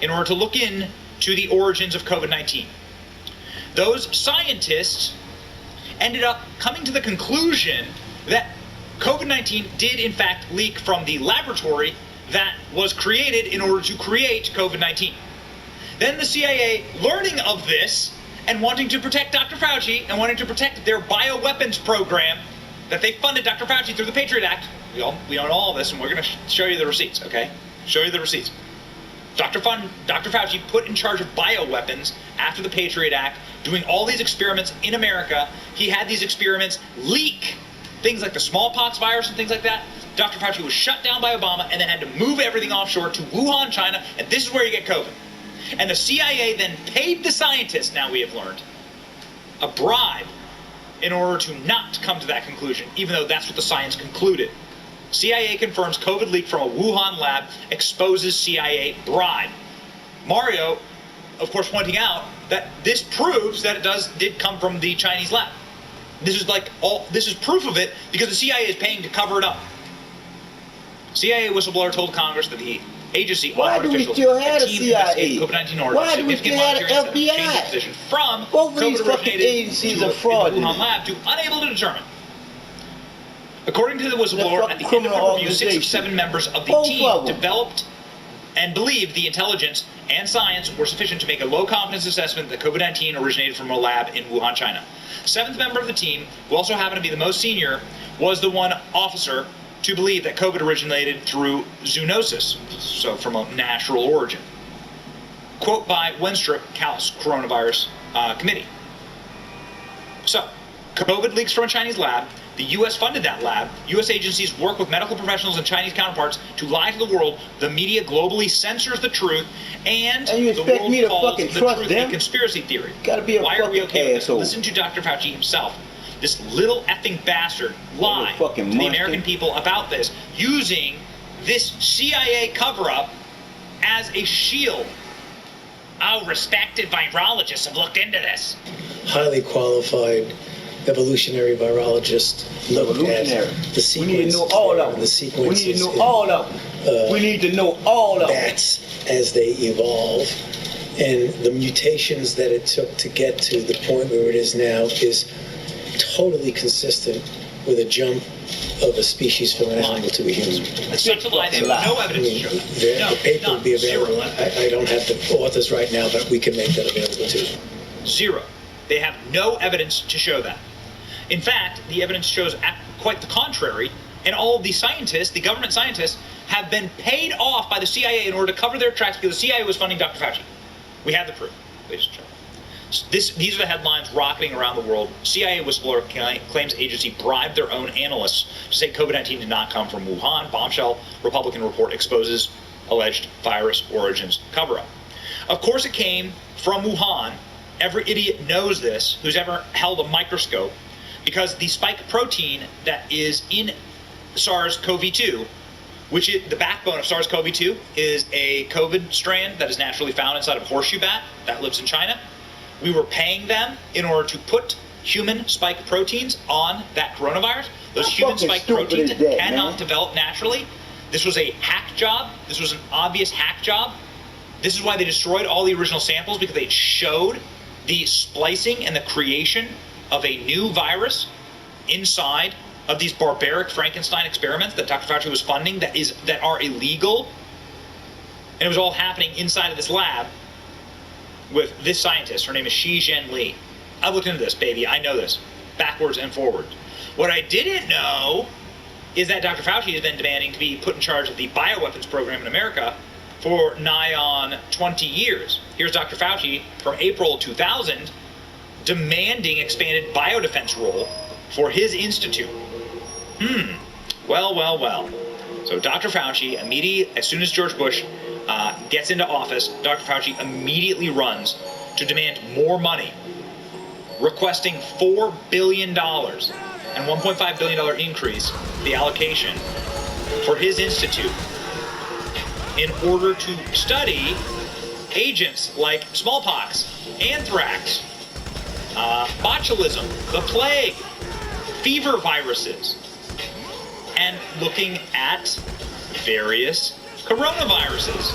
in order to look into the origins of COVID-19. Those scientists ended up coming to the conclusion that COVID-19 did in fact leak from the laboratory that was created in order to create COVID-19. Then the CIA, learning of this and wanting to protect Dr. Fauci and wanting to protect their bioweapons program that they funded Dr. Fauci through the Patriot Act, we own all of this, and we're going to show you the receipts, okay? Show you the receipts. Dr. Fauci put in charge of bioweapons after the Patriot Act, doing all these experiments in America. He had these experiments leak things like the smallpox virus and things like that. Dr. Fauci was shut down by Obama and then had to move everything offshore to Wuhan, China, and this is where you get COVID. And the CIA then paid the scientists, now we have learned, a bribe in order to not come to that conclusion, even though that's what the science concluded. CIA confirms COVID leak from a Wuhan lab, exposes CIA bribe. Mario, of course, pointing out that this proves that it did come from the Chinese lab. This is proof of it because the CIA is paying to cover it up. CIA whistleblower told Congress that the agency Why do we still have a CIA? COVID-19 Why do we still have an FBI? From both of these fucking agencies are fraudulent. Wuhan lab to unable to determine. According to the whistleblower, at the end of the review, 6 of 7 members of the team developed and believed the intelligence and science were sufficient to make a low-confidence assessment that COVID-19 originated from a lab in Wuhan, China. 7th member of the team, who also happened to be the most senior, was the one officer to believe that COVID originated through zoonosis, so from a natural origin. Quote by Wenstrup, House Coronavirus Committee. So, COVID leaks from a Chinese lab. The U.S. funded that lab. U.S. agencies work with medical professionals and Chinese counterparts to lie to the world. The media globally censors the truth, and you the expect world me to calls fucking the trust truth them? a conspiracy theory. Gotta be a Why are we okay with this? asshole. Listen to Dr. Fauci himself. This little effing bastard lied to fucking the American people about this, using this CIA cover-up as a shield. Oh, respected virologists have looked into this. Highly qualified evolutionary virologist looked at the sequence. We need to know all of them. The sequences We need to know all of them. We need to know all of them. Bats as they evolve, and the mutations that it took to get to the point where it is now is totally consistent with a jump of a species from an animal to a human. It's such a lie. They have no evidence to show that. The paper will be available. Zero. I don't have the authors right now, but we can make that available too. Zero. They have no evidence to show that. In fact, the evidence shows quite the contrary, and all of the scientists, the government scientists, have been paid off by the CIA in order to cover their tracks because the CIA was funding Dr. Fauci. We have the proof, ladies and gentlemen. These are the headlines rocketing around the world. CIA whistleblower claims agency bribed their own analysts to say COVID-19 did not come from Wuhan. Bombshell Republican report exposes alleged virus origins cover-up. Of course it came from Wuhan. Every idiot knows this who's ever held a microscope, because the spike protein that is in SARS-CoV-2, which is the backbone of SARS-CoV-2, is a COVID strand that is naturally found inside of a horseshoe bat that lives in China. We were paying them in order to put human spike proteins on that coronavirus. Those human spike proteins cannot develop naturally. This was a hack job. This was an obvious hack job. This is why they destroyed all the original samples, because they showed the splicing and the creation of a new virus inside of these barbaric Frankenstein experiments that Dr. Fauci was funding that are illegal. And it was all happening inside of this lab with this scientist. Her name is Shi-Zhen Li. I've looked into this, baby. I know this, backwards and forwards. What I didn't know is that Dr. Fauci has been demanding to be put in charge of the bioweapons program in America for nigh on 20 years. Here's Dr. Fauci from April 2000 demanding expanded biodefense role for his institute. Well. So Dr. Fauci immediately, as soon as George Bush gets into office, Dr. Fauci immediately runs to demand more money, requesting $4 billion and $1.5 billion increase the allocation for his institute in order to study agents like smallpox, anthrax, botulism, the plague, fever viruses, and looking at various coronaviruses.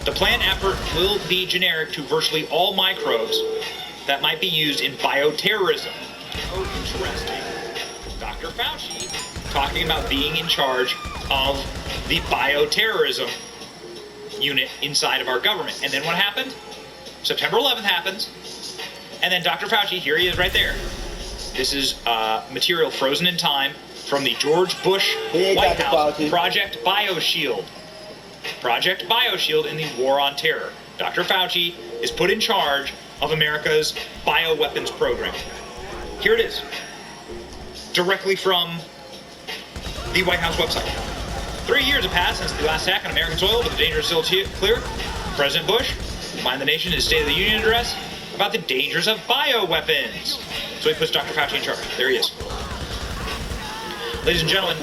The planned effort will be generic to virtually all microbes that might be used in bioterrorism. Oh, interesting. Dr. Fauci talking about being in charge of the bioterrorism unit inside of our government. And then what happened? September 11th happens. And then Dr. Fauci, here he is right there. This is material frozen in time from the George Bush White House Project BioShield. Project BioShield in the war on terror. Dr. Fauci is put in charge of America's bioweapons program. Here it is. Directly from the White House website. 3 years have passed since the last attack on American soil, but the danger is still clear. President Bush reminded the nation in his State of the Union address about the dangers of bioweapons. So he puts Dr. Fauci in charge. There he is. Ladies and gentlemen,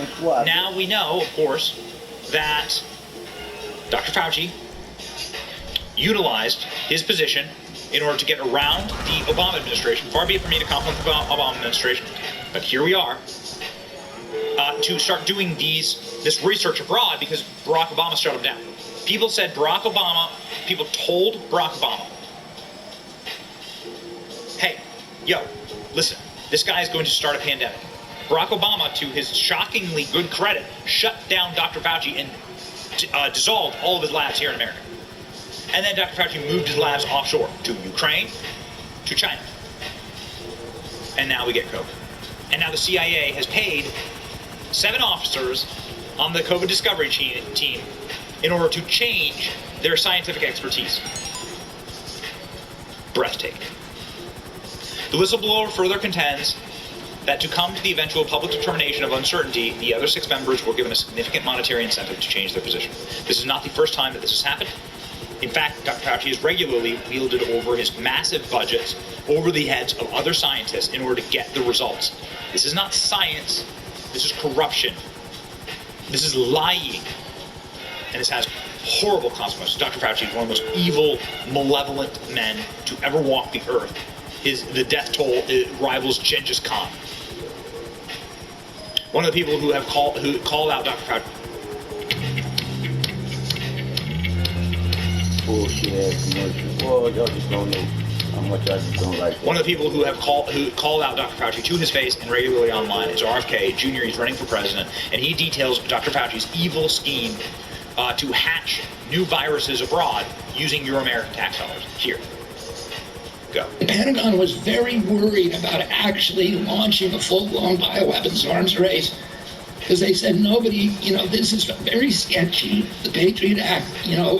now we know, of course, that Dr. Fauci utilized his position in order to get around the Obama administration. Far be it for me to compliment the Obama administration, but here we are, to start doing this research abroad because Barack Obama shut him down. People told Barack Obama, hey, yo, listen, this guy is going to start a pandemic. Barack Obama, to his shockingly good credit, shut down Dr. Fauci and dissolved all of his labs here in America. And then Dr. Fauci moved his labs offshore to Ukraine, to China. And now we get COVID. And now the CIA has paid 7 officers on the COVID discovery team in order to change their scientific expertise. Breathtaking. The whistleblower further contends that to come to the eventual public determination of uncertainty, the other 6 members were given a significant monetary incentive to change their position. This is not the first time that this has happened. In fact, Dr. Fauci has regularly wielded over his massive budgets over the heads of other scientists in order to get the results. This is not science. This is corruption. This is lying. And this has horrible consequences. Dr. Fauci is one of the most evil, malevolent men to ever walk the earth. The death toll rivals Genghis Khan. One of the people who called out Dr. Fauci. Bullshit commercial. Well, y'all just don't know how much I just don't like that. One of the people who called out Dr. Fauci to his face and regularly online is RFK Jr. He's running for president, and he details Dr. Fauci's evil scheme to hatch new viruses abroad using your American tax dollars. Here. Go. The Pentagon was very worried about actually launching a full-blown bioweapons arms race because they said nobody, this is very sketchy. The Patriot Act,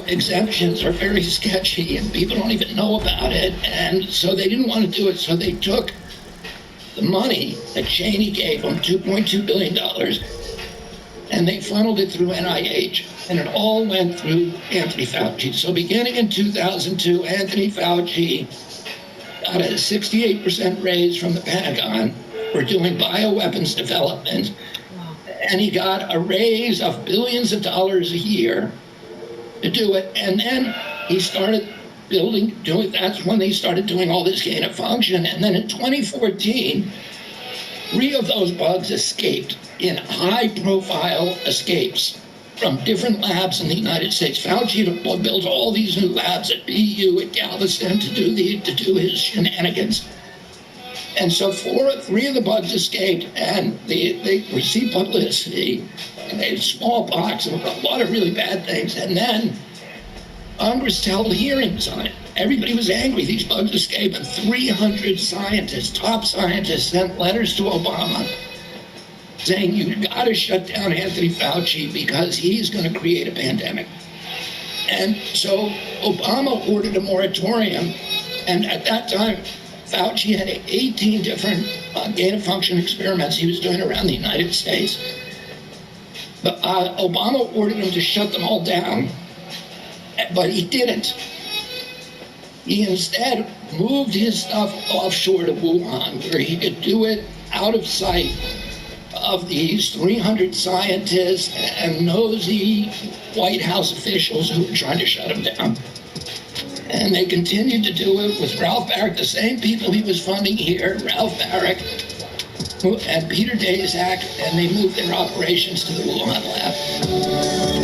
exemptions are very sketchy and people don't even know about it. And so they didn't want to do it. So they took the money that Cheney gave them, $2.2 billion, and they funneled it through NIH. And it all went through Anthony Fauci. So beginning in 2002, Anthony Fauci got a 68% raise from the Pentagon for doing bioweapons development. And he got a raise of billions of dollars a year to do it. And then he started that's when they started doing all this gain of function. And then in 2014, 3 of those bugs escaped in high-profile escapes from different labs in the United States. Fauci built all these new labs at BU, at Galveston to do his shenanigans. And so 3 of the bugs escaped, and they received publicity, and they had smallpox and a lot of really bad things. And then Congress held hearings on it. Everybody was angry. These bugs escaped, and 300 scientists, top scientists, sent letters to Obama saying, you've got to shut down Anthony Fauci because he's going to create a pandemic. And so Obama ordered a moratorium, and at that time, Fauci had 18 different gain-of-function experiments he was doing around the United States. But Obama ordered him to shut them all down, but he didn't. He instead moved his stuff offshore to Wuhan, where he could do it out of sight of these 300 scientists and nosy White House officials who were trying to shut him down. And they continued to do it with Ralph Baric, the same people he was funding here, Ralph Baric and Peter Daszak, and they moved their operations to the Wuhan lab.